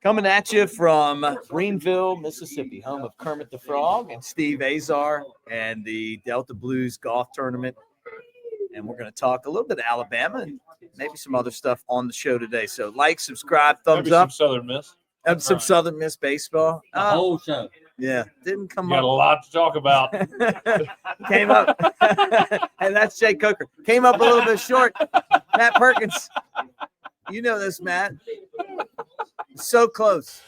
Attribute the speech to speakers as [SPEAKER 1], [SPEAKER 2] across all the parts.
[SPEAKER 1] Coming at you from Greenville, Mississippi, home of Kermit the Frog and Steve Azar and the Delta Blues golf tournament. And we're going to talk a little bit of Alabama and maybe some other stuff on the show today. So like, subscribe, thumbs
[SPEAKER 2] maybe
[SPEAKER 1] up.
[SPEAKER 2] Some Southern Miss.
[SPEAKER 1] Some Southern Miss baseball.
[SPEAKER 3] The whole show.
[SPEAKER 1] Yeah, didn't come
[SPEAKER 2] You got a
[SPEAKER 1] up.
[SPEAKER 2] lot to talk about.
[SPEAKER 1] Came up. And that's Jay Coker. Came up a little bit short. Matt Perkins. You know this, Matt. So close.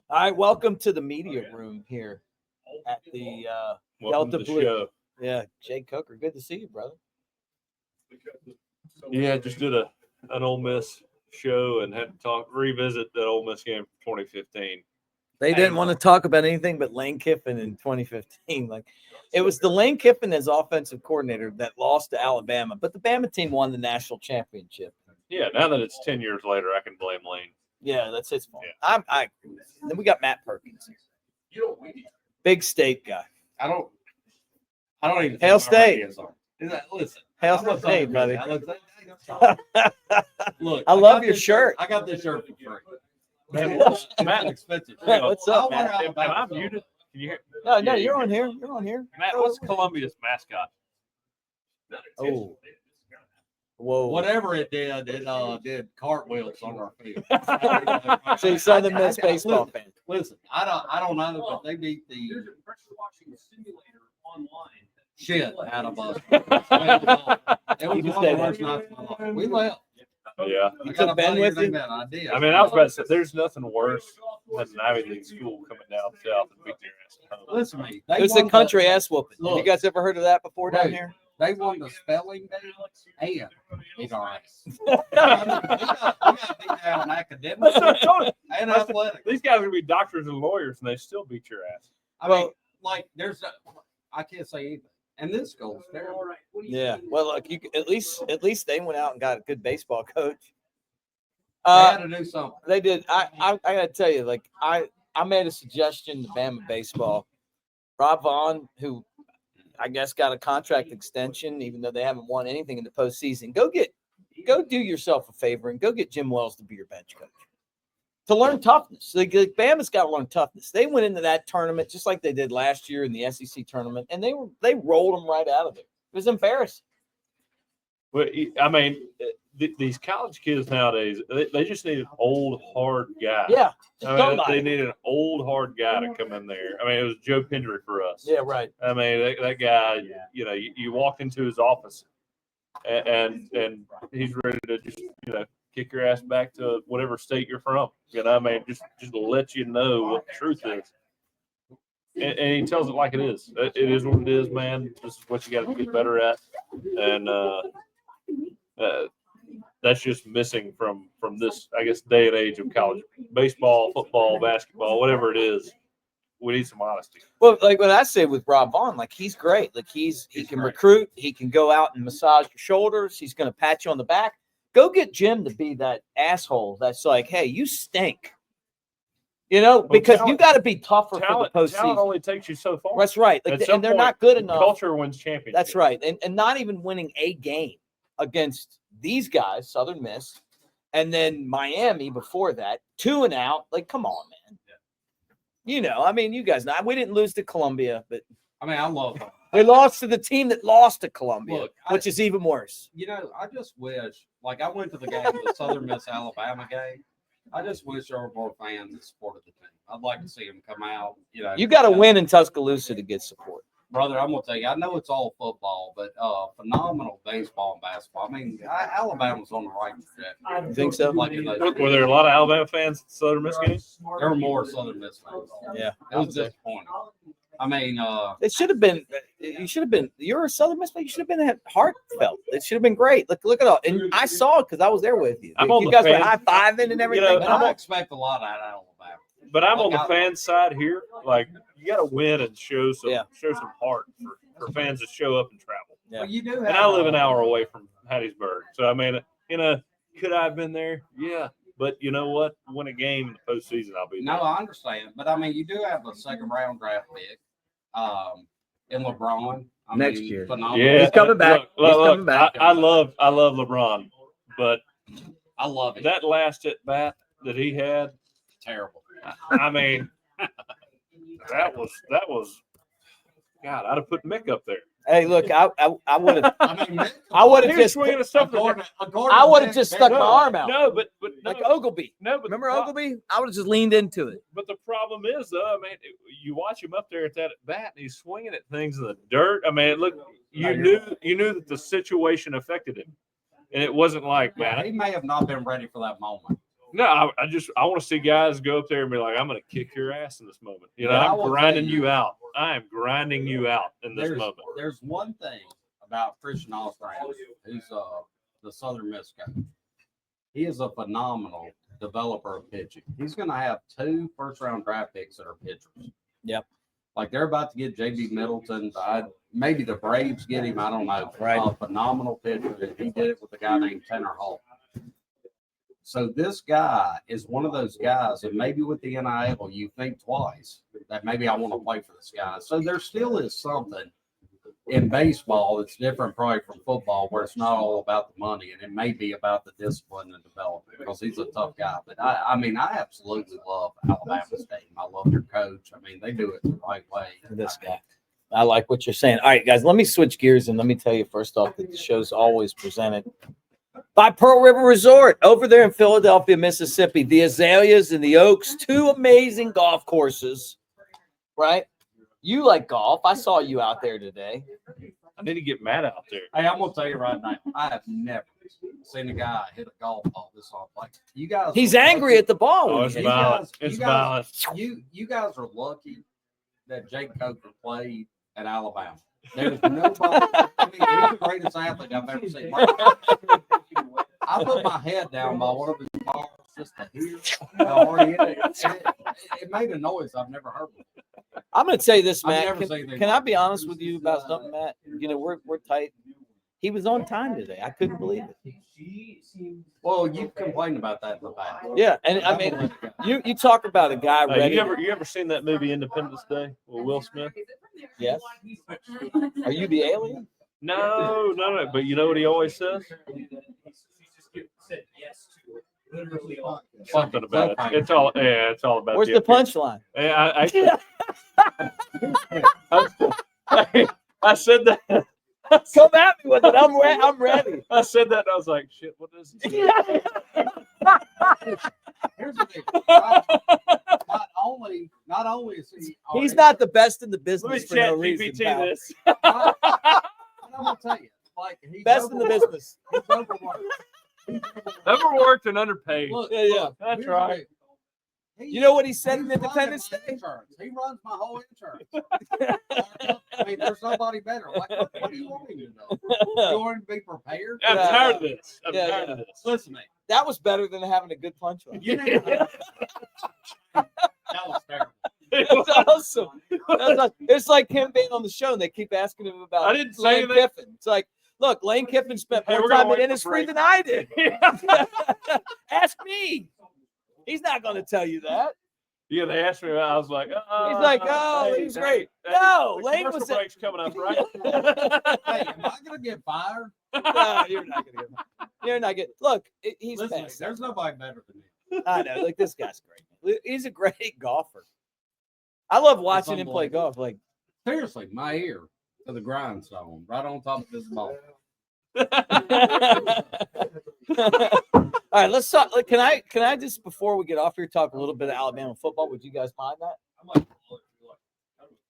[SPEAKER 1] All right, welcome to the media room here at the Delta Blue.
[SPEAKER 2] Show.
[SPEAKER 1] Yeah, Jay Coker, good to see you, brother.
[SPEAKER 2] Yeah, just did an Ole Miss show and had to revisit that Ole Miss game from 2015.
[SPEAKER 1] They didn't want to talk about anything but Lane Kiffin in 2015. Like, it was the Lane Kiffin as offensive coordinator that lost to Alabama, but the Bama team won the national championship.
[SPEAKER 2] Yeah, now that it's 10 years later, I can blame Lane.
[SPEAKER 1] Yeah, that's his fault.
[SPEAKER 2] Yeah.
[SPEAKER 1] I agree with that. Then we got Matt Perkins. Big state guy.
[SPEAKER 3] I don't even.
[SPEAKER 1] Hail State.
[SPEAKER 3] Listen.
[SPEAKER 1] Hail State, buddy.
[SPEAKER 3] Look,
[SPEAKER 1] I love your shirt.
[SPEAKER 3] I got this shirt for free.
[SPEAKER 2] Matt,
[SPEAKER 3] expensive.
[SPEAKER 1] Matt, what's up, Matt?
[SPEAKER 2] Am I muted? Can you hear?
[SPEAKER 1] No,
[SPEAKER 2] Yeah,
[SPEAKER 1] you're on here. You're on here.
[SPEAKER 2] Matt, what's Columbia's mascot?
[SPEAKER 1] Oh. Whoa.
[SPEAKER 3] Whatever it did cartwheels on our field.
[SPEAKER 1] So you Southern Miss baseball fan.
[SPEAKER 3] Listen, I don't know, but they beat the shit out of us. It was one of the worst nights of my life. We left.
[SPEAKER 2] Yeah.
[SPEAKER 3] I got a
[SPEAKER 1] Ben
[SPEAKER 3] buddy
[SPEAKER 1] with
[SPEAKER 3] named
[SPEAKER 1] you?
[SPEAKER 3] that. I did.
[SPEAKER 2] I mean, I was about to say, there's nothing worse than an Ivy League school coming down south and beating your ass at home.
[SPEAKER 3] Listen to me.
[SPEAKER 1] It was a country ass whooping. Have you
[SPEAKER 3] Look.
[SPEAKER 1] guys ever heard of that before down
[SPEAKER 3] Right.
[SPEAKER 1] here?
[SPEAKER 3] They won the spelling bee and beat our ass. We got beat down academically and athletic.
[SPEAKER 2] These guys are going to be doctors and lawyers, and they still beat your ass.
[SPEAKER 3] I mean, like, I can't say anything. And this school's terrible.
[SPEAKER 1] Yeah. Well, look, at least they went out and got a good baseball coach.
[SPEAKER 3] They had to do something.
[SPEAKER 1] They did. I gotta tell you, like I made a suggestion to Bama baseball. Rob Vaughn, who I guess got a contract extension, even though they haven't won anything in the postseason. Go do yourself a favor and go get Jim Wells to be your bench coach. To learn toughness. Like Bama's got to learn toughness. They went into that tournament just like they did last year in the SEC tournament, and they rolled them right out of it. It was embarrassing.
[SPEAKER 2] Well, I mean, these college kids nowadays, they just need an old, hard guy.
[SPEAKER 1] Yeah.
[SPEAKER 2] They need an old, hard guy to come in there. I mean, it was Joe Pendry for us.
[SPEAKER 1] Yeah, right.
[SPEAKER 2] I mean, that guy, you walked into his office and he's ready to just, kick your ass back to whatever state you're from. I mean, just to let you know what the truth is. And he tells it like it is. It is what it is, man. This is what you got to get better at. And that's just missing from this, I guess, day and age of college baseball, football, basketball, whatever it is. We need some honesty.
[SPEAKER 1] Well, like what I say with Rob Vaughn, like he's great. Like he can recruit. He can go out and massage your shoulders. He's going to pat you on the back. Go get Jim to be that asshole that's like, hey, you stink. Because you got to be tougher for the postseason.
[SPEAKER 2] Talent only takes you so far.
[SPEAKER 1] That's right. Like, and they're not good enough.
[SPEAKER 2] Culture wins championships.
[SPEAKER 1] That's right. And not even winning a game against these guys, Southern Miss, and then Miami before that, 2 out. Like, come on, man. I mean, you guys know we didn't lose to Columbia, but
[SPEAKER 3] I mean, I love them.
[SPEAKER 1] we lost to the team that lost to Columbia,
[SPEAKER 3] Look,
[SPEAKER 1] which is even worse.
[SPEAKER 3] I just wish, like, I went to the game, the Southern Miss Alabama game. I just wish there were more fans that supported the team. I'd like to see them come out.
[SPEAKER 1] You got to win in Tuscaloosa to get support.
[SPEAKER 3] Brother, I'm going to tell you, I know it's all football, but phenomenal baseball and basketball. I mean, Alabama's on the right trajectory.
[SPEAKER 1] You think so?
[SPEAKER 2] Were there a lot of Alabama fans at Southern Miss games?
[SPEAKER 3] There were more Southern Miss fans.
[SPEAKER 1] Yeah.
[SPEAKER 3] It was disappointing. I mean,
[SPEAKER 1] it should have been. You should have been. You're a Southern Miss fan. You should have been heartfelt. It should have been great. Look at all. And I saw it because I was there with you. You guys were high fiving and everything.
[SPEAKER 3] I expect a lot out of Alabama.
[SPEAKER 2] But I'm on the fan side here. Like, you got to win and show some heart for fans to show up and travel.
[SPEAKER 1] Yeah.
[SPEAKER 3] Well, you do.
[SPEAKER 2] And I live an hour away from Hattiesburg, so I mean, could I have been there? Yeah. But you know what? Win a game in the postseason, I'll be
[SPEAKER 3] No,
[SPEAKER 2] there.
[SPEAKER 3] I understand, but I mean, you do have a second round draft pick, in LeBron.
[SPEAKER 1] Next year.
[SPEAKER 3] Phenomenal.
[SPEAKER 2] Yeah,
[SPEAKER 1] He's coming back.
[SPEAKER 2] Look,
[SPEAKER 1] He's coming back.
[SPEAKER 2] I love LeBron, but
[SPEAKER 3] I love it.
[SPEAKER 2] that last at bat that he had,
[SPEAKER 3] Terrible.
[SPEAKER 2] I mean, that was. God, I'd have put Mick up there.
[SPEAKER 1] Hey, look, I would have.
[SPEAKER 3] I mean,
[SPEAKER 1] I would have
[SPEAKER 2] He was
[SPEAKER 1] just.
[SPEAKER 2] swinging at something.
[SPEAKER 1] I would have just stuck my arm out.
[SPEAKER 2] No, but no,
[SPEAKER 1] Like Ogilvy.
[SPEAKER 2] no, but
[SPEAKER 1] Remember Ogilvy? I would have just leaned into it.
[SPEAKER 2] But the problem is, though, I mean, you watch him up there at that bat, and he's swinging at things in the dirt. I mean, look, you knew that the situation affected him, and it wasn't like,
[SPEAKER 3] Yeah,
[SPEAKER 2] man,
[SPEAKER 3] he may have not been ready for that moment.
[SPEAKER 2] no, I want to see guys go up there and be like, I'm going to kick your ass in this moment. You know,
[SPEAKER 3] Yeah, I
[SPEAKER 2] I'm
[SPEAKER 3] will
[SPEAKER 2] grinding
[SPEAKER 3] tell you.
[SPEAKER 2] you out. I am grinding you out in this moment.
[SPEAKER 3] There's one thing about Christian Ostrander, who's the Southern Miss guy. He is a phenomenal developer of pitching. He's going to have 2 first-round draft picks that are pitchers.
[SPEAKER 1] Yep.
[SPEAKER 3] Like they're about to get J.B. Middleton. Maybe the Braves get him. I don't know.
[SPEAKER 1] Right.
[SPEAKER 3] A phenomenal pitcher. He did it with a guy named Tanner Hall. So this guy is one of those guys that maybe with the NIL you think twice that maybe I want to play for this guy. So there still is something in baseball that's different probably from football where it's not all about the money and it may be about the discipline and development because he's a tough guy. But I mean, I absolutely love Alabama's team. I love their coach. I mean, they do it the right way.
[SPEAKER 1] This guy. I like what you're saying. All right, guys, let me switch gears and let me tell you first off that the show's always presented by Pearl River Resort over there in Philadelphia, Mississippi. The Azaleas and the Oaks, 2 amazing golf courses, right? You like golf. I saw you out there today.
[SPEAKER 2] I need to get Matt out there.
[SPEAKER 3] Hey, I'm gonna tell you right now, I have never seen a guy hit a golf ball this off. Like you guys,
[SPEAKER 1] He's angry at the ball.
[SPEAKER 2] Oh,
[SPEAKER 1] when
[SPEAKER 2] it's
[SPEAKER 1] he hit it.
[SPEAKER 2] violent.
[SPEAKER 3] you
[SPEAKER 2] It's
[SPEAKER 3] guys-
[SPEAKER 2] violent.
[SPEAKER 3] You guys are lucky that Jake Coker played at Alabama. There's nobody. I mean, he's the greatest athlete I've ever seen. I put my head down by one of his balls just to hear how hard he hit it. It made a noise I've never heard before.
[SPEAKER 1] I'm going to tell you this,
[SPEAKER 3] I've
[SPEAKER 1] Matt.
[SPEAKER 3] never seen anything
[SPEAKER 1] Can I
[SPEAKER 3] like
[SPEAKER 1] be
[SPEAKER 3] it.
[SPEAKER 1] honest with you about something, Matt? You know, we're tight. He was on time today. I couldn't believe it.
[SPEAKER 3] Well, you've complained about that in the past.
[SPEAKER 1] Yeah, and I mean, you talk about a guy
[SPEAKER 2] Hey,
[SPEAKER 1] ready.
[SPEAKER 2] you ever seen that movie Independence Day with Will Smith?
[SPEAKER 1] Yes. Are you the alien?
[SPEAKER 2] No. But you know what he always says? Something about it. It's all about.
[SPEAKER 1] Where's the punchline?
[SPEAKER 2] Yeah, I said that.
[SPEAKER 1] Come at me with it. I'm ready.
[SPEAKER 2] I said that and I was like, shit, what does he say?
[SPEAKER 3] Here's the thing. Not only is he.
[SPEAKER 1] He's not the best in the
[SPEAKER 2] Let me
[SPEAKER 1] business for
[SPEAKER 2] chat
[SPEAKER 1] no reason.
[SPEAKER 2] GPT
[SPEAKER 1] pal.
[SPEAKER 2] this.
[SPEAKER 3] I'm gonna tell you, like he's
[SPEAKER 1] Best in the
[SPEAKER 3] overworked.
[SPEAKER 1] business.
[SPEAKER 3] He's overworked.
[SPEAKER 2] Overworked and underpaid.
[SPEAKER 3] Look,
[SPEAKER 1] Yeah, yeah.
[SPEAKER 3] look,
[SPEAKER 2] That's
[SPEAKER 3] here's
[SPEAKER 2] right.
[SPEAKER 3] the thing.
[SPEAKER 1] You know what he said in
[SPEAKER 3] He's
[SPEAKER 1] Independence
[SPEAKER 3] running my
[SPEAKER 1] Day?
[SPEAKER 3] insurance. He runs my whole insurance. I mean, there's nobody better. Like, what do you want me to do? You want him to be prepared?
[SPEAKER 2] I'm
[SPEAKER 1] Yeah.
[SPEAKER 2] tired of this. I'm
[SPEAKER 1] Yeah,
[SPEAKER 2] tired
[SPEAKER 1] yeah.
[SPEAKER 2] of this.
[SPEAKER 3] Listen to me.
[SPEAKER 1] That was better than having a good punchline.
[SPEAKER 3] You need to- That was terrible.
[SPEAKER 1] That's awesome. It's like him being on the show and they keep asking him about
[SPEAKER 2] I didn't say
[SPEAKER 1] Lane
[SPEAKER 2] anything.
[SPEAKER 1] Kiffin. It's like, look, Lane Kiffin spent
[SPEAKER 2] Hey,
[SPEAKER 1] more
[SPEAKER 2] we're gonna
[SPEAKER 1] time at
[SPEAKER 2] wait for
[SPEAKER 1] Innisfree
[SPEAKER 2] break.
[SPEAKER 1] than I did. Ask me. He's not going to tell you that.
[SPEAKER 2] Yeah, they asked me. I was like,
[SPEAKER 1] He's like, oh,
[SPEAKER 2] hey,
[SPEAKER 1] he's
[SPEAKER 2] hey,
[SPEAKER 1] great.
[SPEAKER 2] hey,
[SPEAKER 1] No,
[SPEAKER 2] the
[SPEAKER 1] Lane
[SPEAKER 2] commercial
[SPEAKER 1] was.
[SPEAKER 2] break's coming up, right?
[SPEAKER 3] Hey, am I gonna get fired?
[SPEAKER 1] No, you're not going to get. You're not getting. Look, he's
[SPEAKER 3] Listen,
[SPEAKER 1] best.
[SPEAKER 3] there's nobody better than him.
[SPEAKER 1] I know. Like this guy's great. He's a great golfer. I love watching him play golf. Like,
[SPEAKER 3] Seriously, my ear to the grindstone, right on top of his ball.
[SPEAKER 1] all right, let's talk. Can I just before we get off here talk a little bit of Alabama football? Would you guys mind that?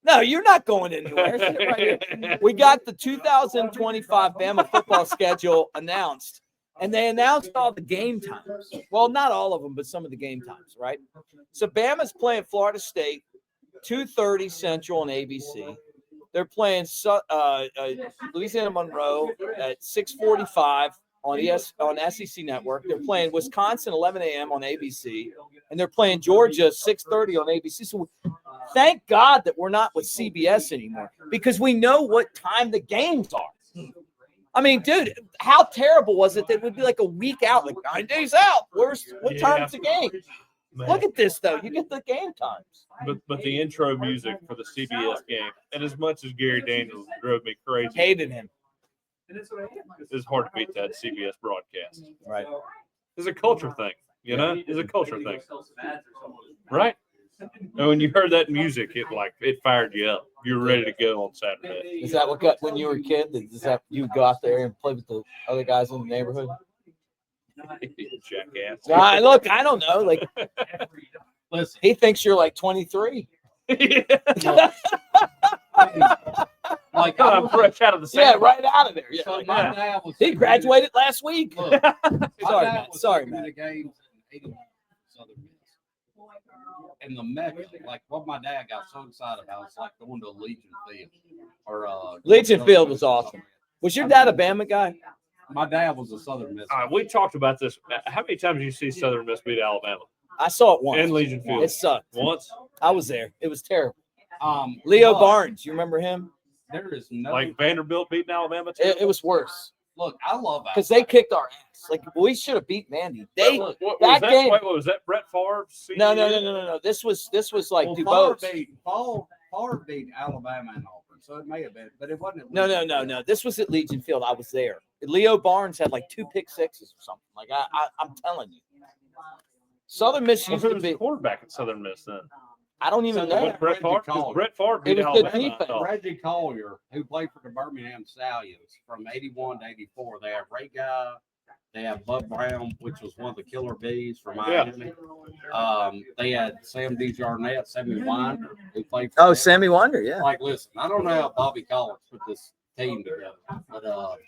[SPEAKER 1] No, you're not going anywhere. Sit right here. We got the 2025 Bama football schedule announced, and they announced all the game times. Well, not all of them, but some of the game times, right? So Bama's playing Florida State, 2:30 Central on ABC. They're playing Louisiana Monroe at 6:45 on SEC Network. They're playing Wisconsin 11 a.m. on ABC, and they're playing Georgia 6:30 on ABC. So thank God that we're not with CBS anymore because we know what time the games are. I mean, dude, how terrible was it that it would be like a week out, like 9 days out? What time's the game?
[SPEAKER 2] Man.
[SPEAKER 1] Look at this, though. You get the game times.
[SPEAKER 2] But the intro music for the CBS game, and as much as Gary Daniels drove me crazy,
[SPEAKER 1] Hated him.
[SPEAKER 2] it's hard to beat that CBS broadcast.
[SPEAKER 1] Right.
[SPEAKER 2] It's a culture thing, you know? It's a culture thing. Right? And when you heard that music, it fired you up. You were ready to go on Saturday.
[SPEAKER 1] Is that what got when you were a kid? Is that you go out there and play with the other guys in the neighborhood?
[SPEAKER 2] Jackass.
[SPEAKER 1] Look, I don't know. Like,
[SPEAKER 3] Listen,
[SPEAKER 1] he thinks you're like 23.
[SPEAKER 3] like
[SPEAKER 2] I'm fresh out of the
[SPEAKER 1] Yeah,
[SPEAKER 2] sand.
[SPEAKER 1] right out of there. Yeah,
[SPEAKER 3] So
[SPEAKER 1] like,
[SPEAKER 3] my dad was
[SPEAKER 1] he graduated last week.
[SPEAKER 3] Look, my
[SPEAKER 1] Sorry,
[SPEAKER 3] dad
[SPEAKER 1] man.
[SPEAKER 3] was
[SPEAKER 1] Sorry,
[SPEAKER 3] taking me
[SPEAKER 1] man.
[SPEAKER 3] to games in 81 Southern Miss. And the Mecca, like what my dad got so excited about, was like going to Legion Field.
[SPEAKER 1] Legion Field was awesome. Was your dad a Bama guy?
[SPEAKER 3] My dad was a Southern Miss.
[SPEAKER 2] All right, we talked about this. How many times did you see Southern Miss beat Alabama?
[SPEAKER 1] I saw it once.
[SPEAKER 2] In Legion Field.
[SPEAKER 1] It sucked.
[SPEAKER 2] Once?
[SPEAKER 1] I was there. It was terrible.
[SPEAKER 3] Leo
[SPEAKER 1] Leo Barnes, you remember him?
[SPEAKER 3] There is no
[SPEAKER 2] Like Vanderbilt beating Alabama too?
[SPEAKER 1] It was worse
[SPEAKER 3] look. I love
[SPEAKER 1] because they kicked our ass. Like, we should have beat Mandy. They
[SPEAKER 2] What
[SPEAKER 1] that
[SPEAKER 2] was
[SPEAKER 1] game.
[SPEAKER 2] Wait, what was that? Brett Favre?
[SPEAKER 1] No. This was like DuBose.
[SPEAKER 3] Favre beat Alabama and Auburn, so it may have been, but it wasn't.
[SPEAKER 1] No. This was at Legion Field. I was there. Leo Barnes had like 2 pick sixes or something. Like I'm telling you, Southern Miss used
[SPEAKER 2] Who
[SPEAKER 1] to
[SPEAKER 2] was
[SPEAKER 1] be.
[SPEAKER 2] the quarterback at Southern Miss then?
[SPEAKER 1] I don't even
[SPEAKER 3] So
[SPEAKER 1] know.
[SPEAKER 3] what-
[SPEAKER 2] Brett Favre? 'Cause Brett Favre beat
[SPEAKER 1] It was the
[SPEAKER 2] Alabama. I
[SPEAKER 1] defense.
[SPEAKER 2] thought.
[SPEAKER 3] Reggie Collier, who played for the Birmingham Stallions from 81 to 84. They have Ray Guy. They have Bud Brown, which was one of the killer bees from Miami. They had Sam DeJarnette, Sammy Winder, who played for them.
[SPEAKER 1] Sammy Wonder, yeah.
[SPEAKER 3] Like, listen, I don't know how Bobby Collins put this team together, but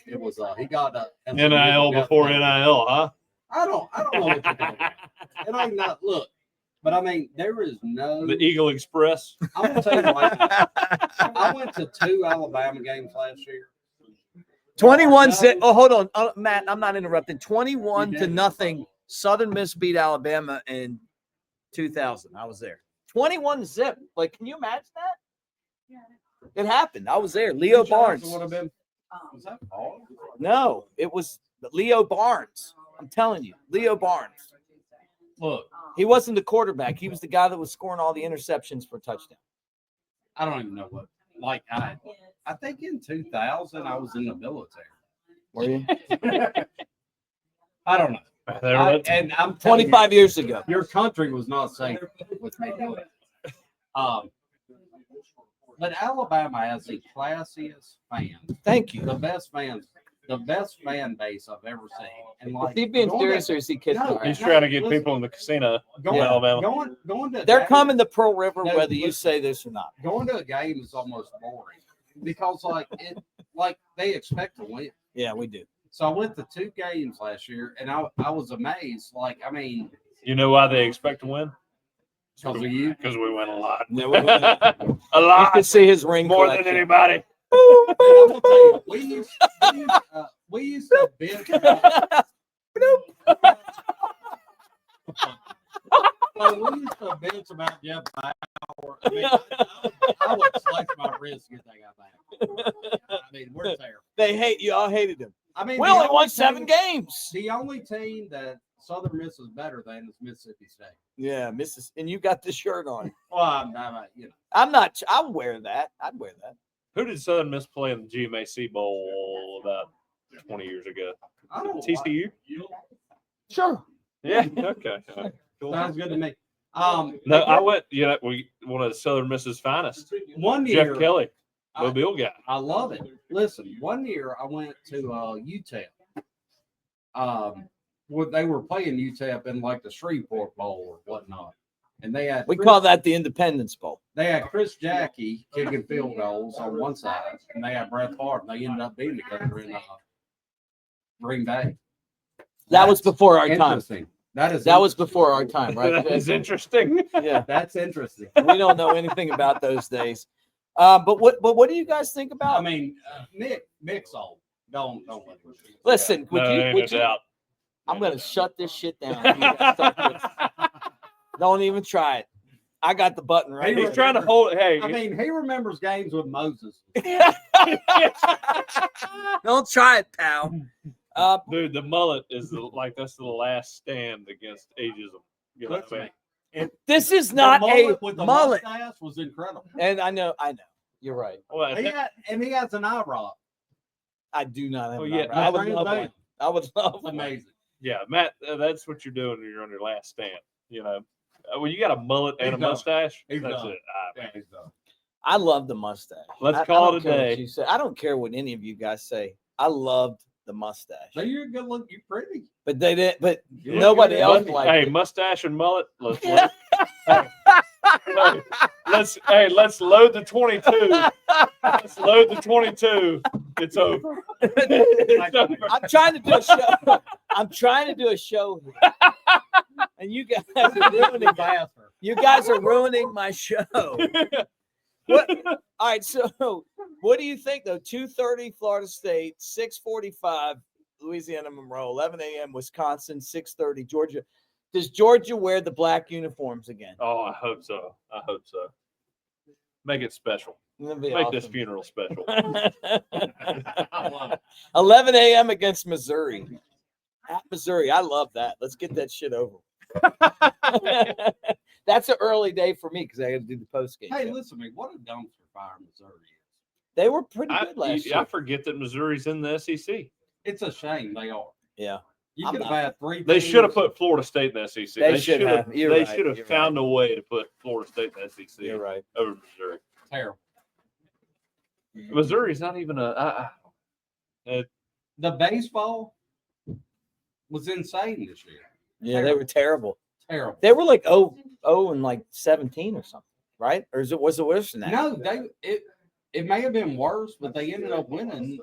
[SPEAKER 3] it was he got
[SPEAKER 2] NIL before NIL, huh?
[SPEAKER 3] I don't know what you're doing. It ain't not look, but I mean there is no.
[SPEAKER 2] The Eagle Express.
[SPEAKER 3] I'm gonna tell you what. I went to 2 Alabama games last year.
[SPEAKER 1] 21 zip. Oh, hold on, Matt. I'm not interrupting. 21
[SPEAKER 3] You
[SPEAKER 1] to
[SPEAKER 3] did.
[SPEAKER 1] nothing. Southern Miss beat Alabama in 2000. I was there. 21 zip. Like, can you imagine that? It happened. I was there. Leo Barnes.
[SPEAKER 3] Would have been. Was that Paul?
[SPEAKER 1] No, it was Leo Barnes. I'm telling you, Leo Barnes.
[SPEAKER 3] Look,
[SPEAKER 1] He wasn't the quarterback. He was the guy that was scoring all the interceptions for a touchdown.
[SPEAKER 3] I don't even know what. Like I think in 2000 I was in the military.
[SPEAKER 1] Were you?
[SPEAKER 3] I don't know. And I'm telling you,
[SPEAKER 1] 25 years ago.
[SPEAKER 3] your country was not safe with me. But Alabama has the classiest fans,
[SPEAKER 1] Thank you.
[SPEAKER 3] the best fan base I've ever seen. And like,
[SPEAKER 1] Is he being
[SPEAKER 3] going
[SPEAKER 1] serious
[SPEAKER 3] to-
[SPEAKER 1] or is he kidding?
[SPEAKER 3] No,
[SPEAKER 1] around?
[SPEAKER 2] He's trying to get people in the casino in
[SPEAKER 3] going,
[SPEAKER 2] Alabama.
[SPEAKER 3] going to
[SPEAKER 1] They're
[SPEAKER 3] games-
[SPEAKER 1] coming to Pearl River
[SPEAKER 3] No,
[SPEAKER 1] whether you
[SPEAKER 3] listen.
[SPEAKER 1] say this or not.
[SPEAKER 3] Going to a game is almost boring because like they expect to win.
[SPEAKER 1] Yeah, we do.
[SPEAKER 3] So I went to 2 games last year, and I was amazed. Like, I mean,
[SPEAKER 2] You know why they expect to win?
[SPEAKER 3] because of you.
[SPEAKER 2] Because we win a lot.
[SPEAKER 1] Yeah, we win.
[SPEAKER 2] A
[SPEAKER 1] You
[SPEAKER 2] lot.
[SPEAKER 1] can see his ring
[SPEAKER 2] More than
[SPEAKER 1] collection.
[SPEAKER 2] anybody.
[SPEAKER 3] And I'm gonna tell you, we used to bitch about, we used to bitch about Jeff Bauer. I mean, I would slice my wrist to get that guy back. I mean, we're terrible.
[SPEAKER 1] They hate you. All hated him.
[SPEAKER 3] I mean,
[SPEAKER 1] We
[SPEAKER 3] the
[SPEAKER 1] only
[SPEAKER 3] only
[SPEAKER 1] won 7
[SPEAKER 3] team-
[SPEAKER 1] games.
[SPEAKER 3] The only team that Southern Miss is better than is Mississippi State.
[SPEAKER 1] Yeah, Mrs. And you got the shirt on.
[SPEAKER 3] Well, I'm you know.
[SPEAKER 1] I'm not. I'll wear that. I'd wear that.
[SPEAKER 2] Who did Southern Miss play in the GMAC Bowl about 20 years ago?
[SPEAKER 3] I don't
[SPEAKER 2] TCU?
[SPEAKER 1] Sure.
[SPEAKER 2] Yeah. Okay. Cool.
[SPEAKER 3] Sounds good to me.
[SPEAKER 2] No, I went. Yeah, one of the Southern Miss's finest.
[SPEAKER 3] One year,
[SPEAKER 2] Jeff Kelly,
[SPEAKER 3] I-
[SPEAKER 2] Mobile guy.
[SPEAKER 3] I love it. Listen, one year I went to UTEP. Where they were playing UTEP in like the Shreveport Bowl or whatnot, and they had
[SPEAKER 1] We call that the Independence Bowl.
[SPEAKER 3] they had Chris Jackie kicking field goals on one side, and they had Brett Favre. And they ended up being together in Green Bay.
[SPEAKER 1] That was
[SPEAKER 3] That's
[SPEAKER 1] before our time.
[SPEAKER 3] interesting. That was
[SPEAKER 1] That before our time, right?
[SPEAKER 2] That is interesting.
[SPEAKER 1] Yeah.
[SPEAKER 3] That's interesting.
[SPEAKER 1] We don't know anything about those days. But what do you guys think
[SPEAKER 3] I
[SPEAKER 1] about?
[SPEAKER 3] mean, Mick's old. Don't let him.
[SPEAKER 1] Listen,
[SPEAKER 2] No, ain't no doubt.
[SPEAKER 1] I'm gonna shut this shit down. You guys start this. Don't even try it. I got the button right.
[SPEAKER 2] He's trying to hold. Hey,
[SPEAKER 3] I mean, he remembers games with Moses.
[SPEAKER 1] Don't try it, pal.
[SPEAKER 2] dude, the mullet is that's the last stand against ageism. You know what I mean?
[SPEAKER 1] This is not a
[SPEAKER 3] with the
[SPEAKER 1] mullet.
[SPEAKER 3] mustache was incredible.
[SPEAKER 1] And I know. You're right.
[SPEAKER 2] Well,
[SPEAKER 3] He has an eye rock.
[SPEAKER 1] I do not have.
[SPEAKER 2] Oh,
[SPEAKER 1] an
[SPEAKER 2] yeah,
[SPEAKER 1] eyebrow. I would love
[SPEAKER 3] amazing.
[SPEAKER 1] one. I would love
[SPEAKER 3] It's
[SPEAKER 1] one.
[SPEAKER 3] amazing.
[SPEAKER 2] yeah, Matt, that's what you're doing when you're on your last stand. You know, when you got a mullet and
[SPEAKER 3] He's
[SPEAKER 2] a
[SPEAKER 3] done.
[SPEAKER 2] mustache,
[SPEAKER 3] He's
[SPEAKER 2] that's
[SPEAKER 3] done.
[SPEAKER 2] it.
[SPEAKER 3] Yeah, he's done.
[SPEAKER 1] I love the mustache.
[SPEAKER 2] Let's
[SPEAKER 1] I
[SPEAKER 2] call
[SPEAKER 1] don't
[SPEAKER 2] it a
[SPEAKER 1] care what
[SPEAKER 2] day.
[SPEAKER 1] you say. I don't care what any of you guys say. I loved the mustache.
[SPEAKER 3] So you're good look. You're pretty.
[SPEAKER 1] But they didn't. But
[SPEAKER 3] You look
[SPEAKER 1] nobody
[SPEAKER 3] good.
[SPEAKER 1] else liked
[SPEAKER 2] Hey,
[SPEAKER 1] it.
[SPEAKER 2] mustache and mullet. Let's let's load the 22. Let's load the 22. It's over. It's over.
[SPEAKER 1] I'm trying to do a show. I'm trying to do a show here. And you guys are ruining it. You guys are ruining my show. What? All right, so what do you think though? 2:30 Florida State, 6:45 Louisiana Monroe, 11 a.m. Wisconsin, 6:30 Georgia. Does Georgia wear the black uniforms again?
[SPEAKER 2] Oh, I hope so. I hope so. Make it special.
[SPEAKER 1] That'd be
[SPEAKER 2] Make this
[SPEAKER 1] awesome.
[SPEAKER 2] funeral special.
[SPEAKER 1] 11 a.m. against Missouri. At Missouri. I love that. Let's get that shit over. That's an early day for me because I got to do the post game.
[SPEAKER 3] Hey, listen to me. What a dumpster fire Missouri is.
[SPEAKER 1] They were pretty good last year.
[SPEAKER 2] I forget that Missouri's in the SEC.
[SPEAKER 3] It's a shame they are.
[SPEAKER 1] Yeah.
[SPEAKER 3] You
[SPEAKER 1] I'm
[SPEAKER 3] could have
[SPEAKER 1] not-
[SPEAKER 3] had 3
[SPEAKER 2] They
[SPEAKER 3] teams.
[SPEAKER 2] should have put Florida State in the SEC.
[SPEAKER 1] They should have. You're
[SPEAKER 2] They
[SPEAKER 1] right.
[SPEAKER 2] should have
[SPEAKER 1] You're
[SPEAKER 2] found a way to put Florida State in the SEC
[SPEAKER 1] You're right.
[SPEAKER 2] over Missouri.
[SPEAKER 3] Terrible.
[SPEAKER 2] Missouri's not even
[SPEAKER 3] The baseball was insane this year.
[SPEAKER 1] Yeah, they were terrible.
[SPEAKER 3] Terrible.
[SPEAKER 1] They were like 0 and like 17 or something, right? Or was it worse than that?
[SPEAKER 3] No, it may have been worse, but they ended up winning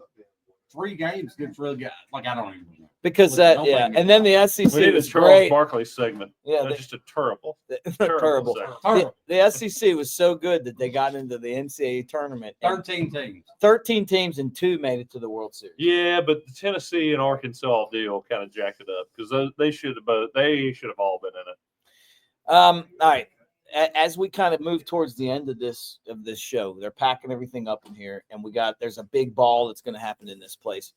[SPEAKER 3] 3 games against really good. Like I don't even know.
[SPEAKER 1] Because
[SPEAKER 3] Nobody
[SPEAKER 1] yeah,
[SPEAKER 3] knew
[SPEAKER 1] and then the
[SPEAKER 2] we
[SPEAKER 1] SEC
[SPEAKER 2] need a
[SPEAKER 1] was
[SPEAKER 2] Charles
[SPEAKER 1] great.
[SPEAKER 2] Barkley segment.
[SPEAKER 1] Yeah,
[SPEAKER 2] That's just a terrible.
[SPEAKER 1] terrible.
[SPEAKER 2] segment.
[SPEAKER 3] Terrible.
[SPEAKER 1] The SEC was so good that they got into the NCAA tournament. and
[SPEAKER 3] 13 teams.
[SPEAKER 1] 13 teams and 2 made it to the World Series.
[SPEAKER 2] Yeah, but the Tennessee and Arkansas deal kind of jacked it up because they should have all been in it.
[SPEAKER 1] All right. As we kind of move towards the end of this show, they're packing everything up in here, and there's a big ball that's going to happen in this place.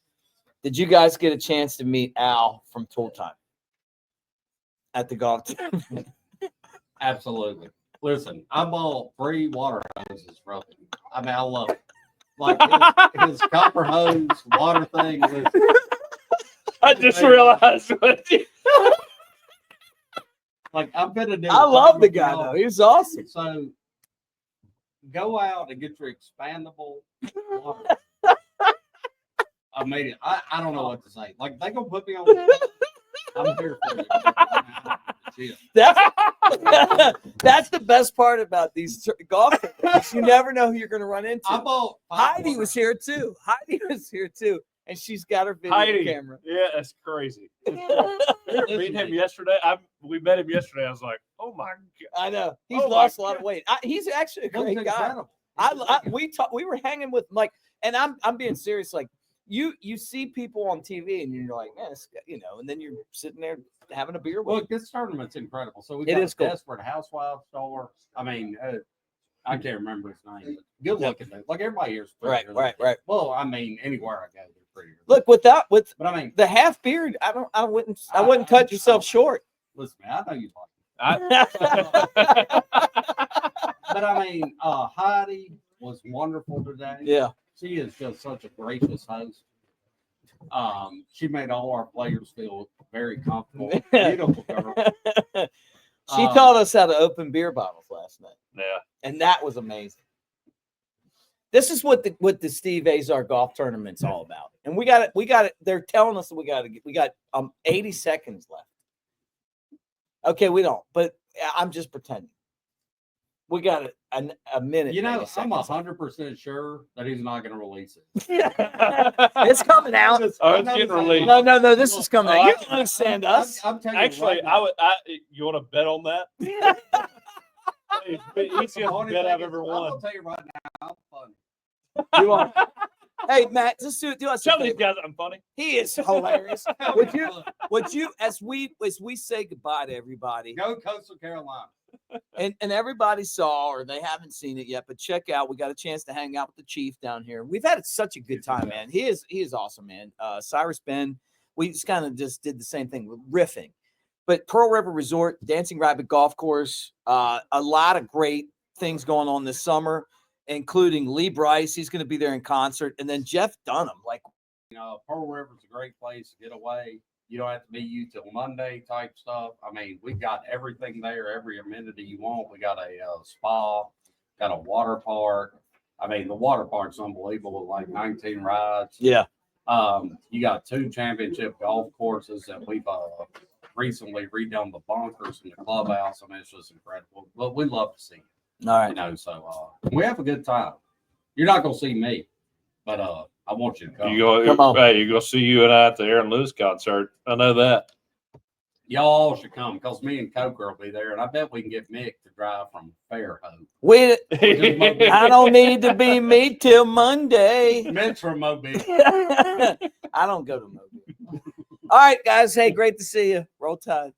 [SPEAKER 1] Did you guys get a chance to meet Al from Tool Time at the golf tournament?
[SPEAKER 3] Absolutely. Listen, I bought 3 water hoses from him. I mean, I love it. Like his copper hose water thing.
[SPEAKER 2] I just realized what you.
[SPEAKER 3] Like I'm gonna do.
[SPEAKER 1] I love the guy though. He was awesome.
[SPEAKER 3] So go out and get your expandable water. I made it. I don't know what to say. Like they gonna put me on. I'm here for you.
[SPEAKER 1] That's the best part about these golf tournaments. You never know who you're going to run into.
[SPEAKER 3] I bought
[SPEAKER 1] Heidi was here too. And she's got her video
[SPEAKER 2] Heidi.
[SPEAKER 1] camera.
[SPEAKER 2] Yeah, that's crazy. We meet him yesterday. We met him yesterday. I was like, oh my god.
[SPEAKER 1] I know he's
[SPEAKER 2] Oh my
[SPEAKER 1] lost a lot of
[SPEAKER 2] God.
[SPEAKER 1] weight. He's actually a great guy.
[SPEAKER 3] Incredible.
[SPEAKER 1] We were hanging with like, and I'm being serious. Like you see people on TV and you're like, man, and then you're sitting there having a beer with.
[SPEAKER 3] Look, this tournament's incredible. So we
[SPEAKER 1] It
[SPEAKER 3] got
[SPEAKER 1] is
[SPEAKER 3] a
[SPEAKER 1] cool.
[SPEAKER 3] Desperate Housewives star. I mean, I can't remember his name. But good looking dude. Like everybody here's
[SPEAKER 1] Right.
[SPEAKER 3] Well, I mean, anywhere I go, they're prettier.
[SPEAKER 1] Look, with
[SPEAKER 3] but I mean,
[SPEAKER 1] the half beard, I wouldn't cut yourself short.
[SPEAKER 3] listen, man, I know you like it. But I mean, Heidi was wonderful today.
[SPEAKER 1] Yeah.
[SPEAKER 3] She is just such a gracious host. She made all our players feel very comfortable. Beautiful girl.
[SPEAKER 1] She taught us how to open beer bottles last night,
[SPEAKER 2] Yeah.
[SPEAKER 1] and that was amazing. This is what the Steve Azar golf tournament's all about, and we got it. They're telling us that we got 80 seconds left. Okay, we don't, but I'm just pretending. We got a minute.
[SPEAKER 3] You know,
[SPEAKER 1] 80
[SPEAKER 3] I'm
[SPEAKER 1] seconds.
[SPEAKER 3] 100% sure that he's not going to release it.
[SPEAKER 1] It's coming out.
[SPEAKER 2] Oh, it's getting released.
[SPEAKER 1] No, this is coming out.
[SPEAKER 2] Oh,
[SPEAKER 1] You don't understand us.
[SPEAKER 3] I'm telling you
[SPEAKER 2] Actually,
[SPEAKER 3] right now.
[SPEAKER 2] you want to bet on that? It's the easiest
[SPEAKER 3] Only
[SPEAKER 2] bet
[SPEAKER 3] thing
[SPEAKER 2] I've
[SPEAKER 3] is,
[SPEAKER 2] ever
[SPEAKER 3] I'm
[SPEAKER 2] won.
[SPEAKER 3] gonna tell you right now, I'm funny.
[SPEAKER 1] You are. Hey, Matt, just do us a
[SPEAKER 2] Tell these
[SPEAKER 1] favor.
[SPEAKER 2] guys I'm funny.
[SPEAKER 1] He is hilarious. Would you, as we say goodbye to everybody,
[SPEAKER 3] Go Coastal Carolina.
[SPEAKER 1] and everybody saw or they haven't seen it yet, but check out. We got a chance to hang out with the Chief down here. We've had such a good time, man. He is awesome, man. Cyrus Ben, we just kind of just did the same thing with Riffing, but Pearl River Resort, Dancing Rabbit Golf Course, a lot of great things going on this summer, including Lee Bryce. He's going to be there in concert, and then Jeff Dunham. Like,
[SPEAKER 3] Pearl River's a great place to get away. You don't have to be you till Monday type stuff. I mean, we got everything there, every amenity you want. We got a spa, got a water park. I mean, the water park's unbelievable, like 19 rides.
[SPEAKER 1] yeah,
[SPEAKER 3] You got 2 championship golf courses that we've recently redone the bunkers in the clubhouse. I mean, it's just incredible. But we love to see it,
[SPEAKER 1] all right.
[SPEAKER 3] So we have a good time. You're not gonna see me, but I want you to come.
[SPEAKER 1] Come on.
[SPEAKER 2] Hey, you're gonna see you and I at the Aaron Lewis concert. I know that.
[SPEAKER 3] Y'all should come because me and Coker will be there, and I bet we can get Mick to drive from Fairhope.
[SPEAKER 1] I don't need to be me till Monday.
[SPEAKER 3] Mick's from Mobile.
[SPEAKER 1] I don't go to Mobile. All right, guys. Hey, great to see you. Roll Tide.